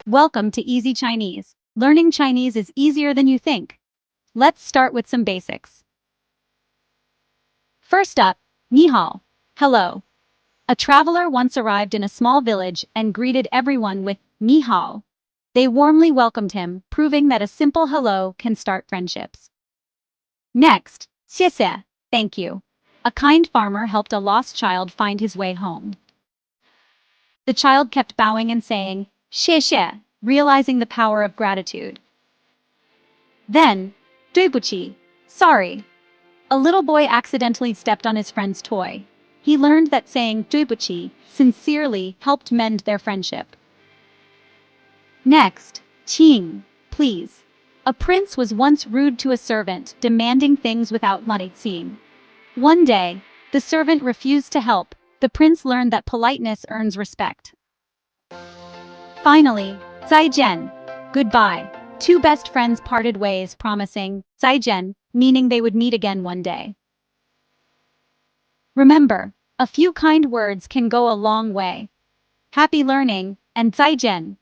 Welcome to Easy Chinese. Learning Chinese is easier than you think. Let's start with some basics. First up, ni hao, hello. A traveler once arrived in a small village and greeted everyone with ni hao. They warmly welcomed him, proving that a simple hello can start friendships. Next, xièxiè, thank you. A kind farmer helped a lost child find his way home. The child kept bowing and saying, xièxiè, realizing the power of gratitude. Then, duìbuqǐ, sorry. A little boy accidentally stepped on his friend's toy. He learned that saying duìbuqǐ sincerely helped mend their friendship. Next, qǐng, please. A prince was once rude to a servant, demanding things without money. One day, the servant refused to help. The prince learned that politeness earns respect. Finally, zàijiàn, goodbye. Two best friends parted ways, promising zàijiàn, meaning they would meet again one day. Remember, a few kind words can go a long way. Happy learning, and zàijiàn!